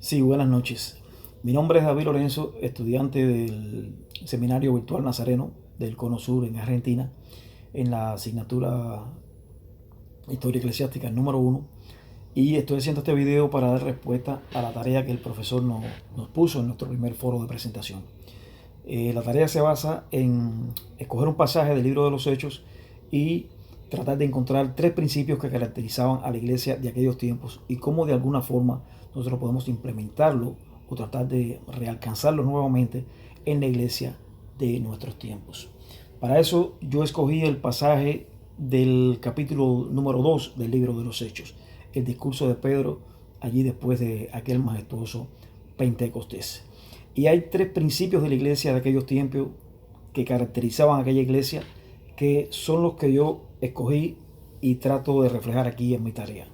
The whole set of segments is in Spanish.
Sí, buenas noches. Mi nombre es David Lorenzo, estudiante del Seminario Virtual Nazareno del Cono Sur en Argentina, en la asignatura Historia Eclesiástica número 1. Y estoy haciendo este video para dar respuesta a la tarea que el profesor nos puso en nuestro primer foro de presentación. La tarea se basa en escoger un pasaje del libro de los Hechos y tratar de encontrar 3 principios que caracterizaban a la iglesia de aquellos tiempos y cómo de alguna forma nosotros podemos implementarlo o tratar de realcanzarlo nuevamente en la iglesia de nuestros tiempos. Para eso yo escogí el pasaje del capítulo número 2 del libro de los Hechos, el discurso de Pedro allí después de aquel majestuoso Pentecostés. Y hay 3 principios de la iglesia de aquellos tiempos que caracterizaban a aquella iglesia, que son los que yo escogí y trato de reflejar aquí en mi tarea.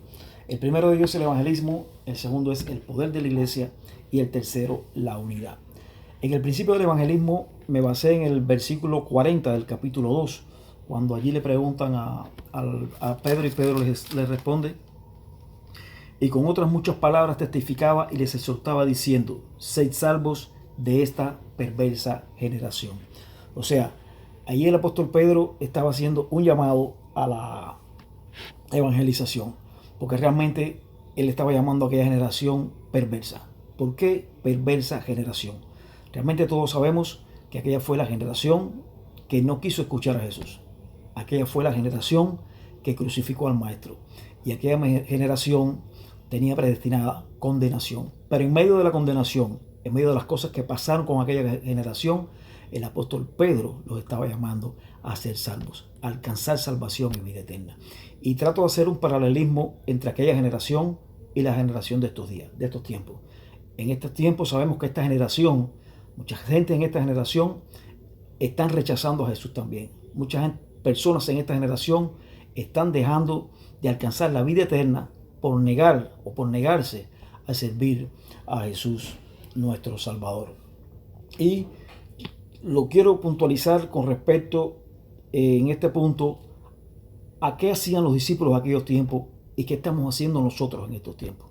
El primero de ellos es el evangelismo, el segundo es el poder de la iglesia y el tercero la unidad. En el principio del evangelismo me basé en el versículo 40 del capítulo 2, cuando allí le preguntan a Pedro y Pedro les responde: y con otras muchas palabras testificaba y les exhortaba diciendo: sed salvos de esta perversa generación. O sea, allí el apóstol Pedro estaba haciendo un llamado a la evangelización, porque realmente él estaba llamando a aquella generación perversa. ¿Por qué perversa generación? Realmente todos sabemos que aquella fue la generación que no quiso escuchar a Jesús. Aquella fue la generación que crucificó al Maestro. Y aquella generación tenía predestinada condenación. Pero en medio de la condenación, en medio de las cosas que pasaron con aquella generación, el apóstol Pedro los estaba llamando a ser salvos, a alcanzar salvación y vida eterna. Y trato de hacer un paralelismo entre aquella generación y la generación de estos días, de estos tiempos. En estos tiempos sabemos que esta generación, mucha gente en esta generación están rechazando a Jesús también. Muchas personas en esta generación están dejando de alcanzar la vida eterna por negar o por negarse a servir a Jesús nuestro Salvador. Y lo quiero puntualizar con respecto en este punto a qué hacían los discípulos de aquellos tiempos y qué estamos haciendo nosotros en estos tiempos.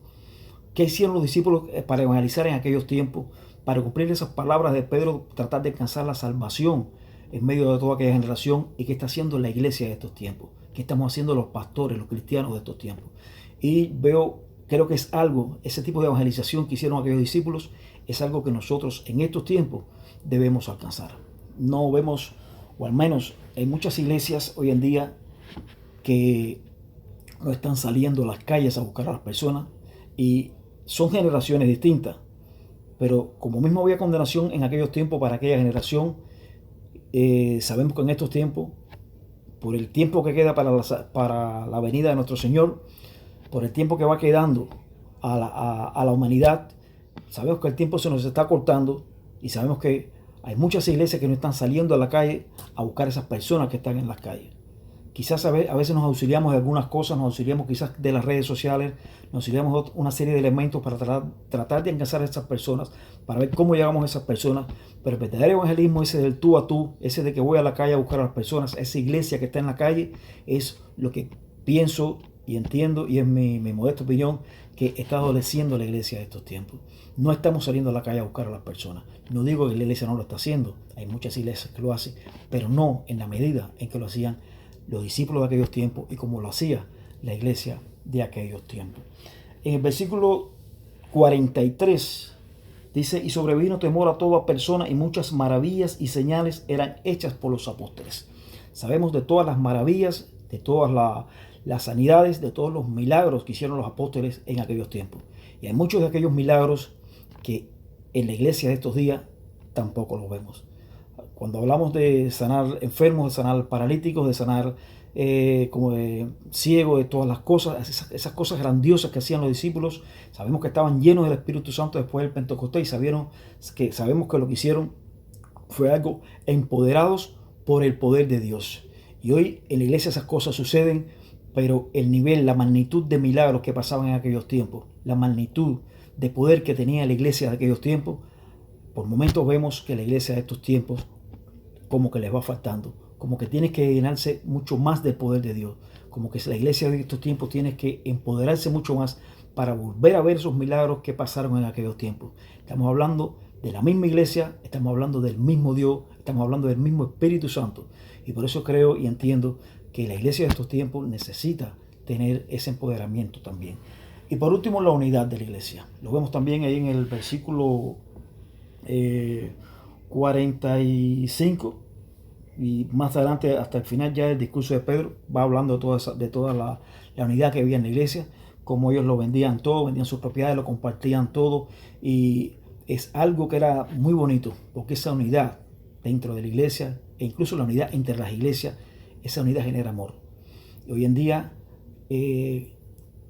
¿Qué hicieron los discípulos para evangelizar en aquellos tiempos, para cumplir esas palabras de Pedro, tratar de alcanzar la salvación en medio de toda aquella generación? ¿Y qué está haciendo la iglesia de estos tiempos? ¿Qué estamos haciendo los pastores, los cristianos de estos tiempos? Y creo que es algo, ese tipo de evangelización que hicieron aquellos discípulos, es algo que nosotros en estos tiempos debemos alcanzar. No vemos, o al menos hay muchas iglesias hoy en día que no están saliendo a las calles a buscar a las personas, y son generaciones distintas, pero como mismo había condenación en aquellos tiempos para aquella generación, sabemos que en estos tiempos, por el tiempo que queda para la venida de nuestro Señor, por el tiempo que va quedando a la humanidad, sabemos que el tiempo se nos está cortando y sabemos que hay muchas iglesias que no están saliendo a la calle a buscar a esas personas que están en las calles. Quizás a veces nos auxiliamos de algunas cosas, nos auxiliamos quizás de las redes sociales, nos auxiliamos de una serie de elementos para tratar de alcanzar a esas personas, para ver cómo llegamos a esas personas. Pero el verdadero evangelismo, ese del tú a tú, ese de que voy a la calle a buscar a las personas, esa iglesia que está en la calle, es lo que pienso y entiendo, y es mi modesta opinión, que está adoleciendo la iglesia de estos tiempos. No estamos saliendo a la calle a buscar a las personas. No digo que la iglesia no lo está haciendo, hay muchas iglesias que lo hacen, pero no en la medida en que lo hacían los discípulos de aquellos tiempos y como lo hacía la iglesia de aquellos tiempos. En el versículo 43 dice: y sobrevino temor a toda persona, y muchas maravillas y señales eran hechas por los apóstoles. Sabemos de todas las maravillas, de todas las sanidades, de todos los milagros que hicieron los apóstoles en aquellos tiempos. Y hay muchos de aquellos milagros que en la iglesia de estos días tampoco los vemos. Cuando hablamos de sanar enfermos, de sanar paralíticos, de sanar ciegos, de todas las cosas, esas cosas grandiosas que hacían los discípulos, sabemos que estaban llenos del Espíritu Santo después del Pentecostés, y sabemos que lo que hicieron fue algo empoderados por el poder de Dios. Y hoy en la iglesia esas cosas suceden, pero el nivel, la magnitud de milagros que pasaban en aquellos tiempos, la magnitud de poder que tenía la iglesia de aquellos tiempos, por momentos vemos que la iglesia de estos tiempos como que les va faltando, como que tiene que llenarse mucho más del poder de Dios, como que la iglesia de estos tiempos tiene que empoderarse mucho más para volver a ver esos milagros que pasaron en aquellos tiempos. Estamos hablando de la misma iglesia, estamos hablando del mismo Dios, estamos hablando del mismo Espíritu Santo. Y por eso creo y entiendo que la iglesia de estos tiempos necesita tener ese empoderamiento también. Y por último, la unidad de la iglesia. Lo vemos también ahí en el versículo 45, y más adelante hasta el final ya el discurso de Pedro va hablando de toda la unidad que había en la iglesia, como ellos lo vendían todo, vendían sus propiedades, lo compartían todo, y es algo que era muy bonito, porque esa unidad dentro de la iglesia, e incluso la unidad entre las iglesias, esa unidad genera amor. Y hoy en día,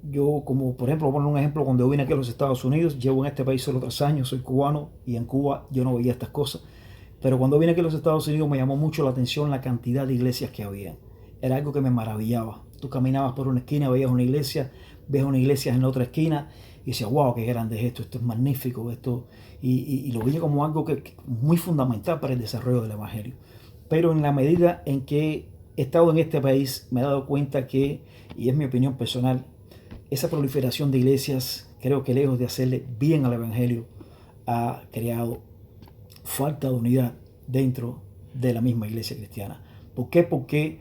yo, como por ejemplo, voy a poner un ejemplo, cuando yo vine aquí a los Estados Unidos, llevo en este país solo 3 años, soy cubano, y en Cuba yo no veía estas cosas. Pero cuando vine aquí a los Estados Unidos me llamó mucho la atención la cantidad de iglesias que había. Era algo que me maravillaba. Tú caminabas por una esquina, veías una iglesia, ves una iglesia en la otra esquina y decías, wow, qué grande es esto es magnífico, y lo vi como algo que muy fundamental para el desarrollo del Evangelio. Pero en la medida en que he estado en este país, me he dado cuenta que, y es mi opinión personal, esa proliferación de iglesias, creo que lejos de hacerle bien al Evangelio, ha creado falta de unidad dentro de la misma iglesia cristiana. ¿Por qué? Porque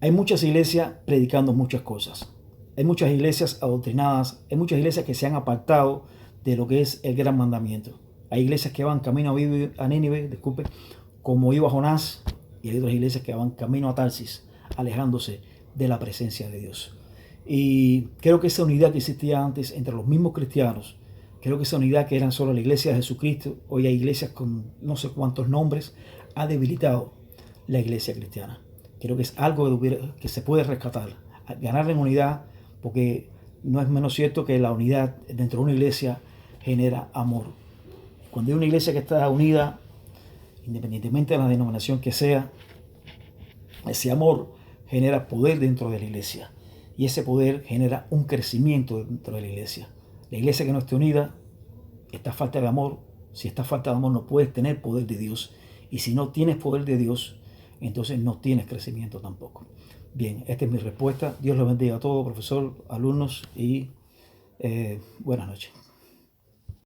hay muchas iglesias predicando muchas cosas. Hay muchas iglesias adoctrinadas, hay muchas iglesias que se han apartado de lo que es el gran mandamiento. Hay iglesias que van camino a Nínive, como iba Jonás, y hay otras iglesias que van camino a Tarsis, alejándose de la presencia de Dios. Y creo que esa unidad que existía antes entre los mismos cristianos, creo que esa unidad que eran solo la iglesia de Jesucristo, hoy hay iglesias con no sé cuántos nombres, ha debilitado la iglesia cristiana. Creo que es algo que se puede rescatar, ganar en unidad, porque no es menos cierto que la unidad dentro de una iglesia genera amor. Cuando hay una iglesia que está unida, independientemente de la denominación que sea, ese amor genera poder dentro de la iglesia, y ese poder genera un crecimiento dentro de la iglesia. La iglesia que no esté unida está falta de amor. Si está falta de amor, no puedes tener poder de Dios. Y si no tienes poder de Dios, entonces no tienes crecimiento tampoco. Bien, esta es mi respuesta. Dios los bendiga a todos, profesor, alumnos, y buenas noches.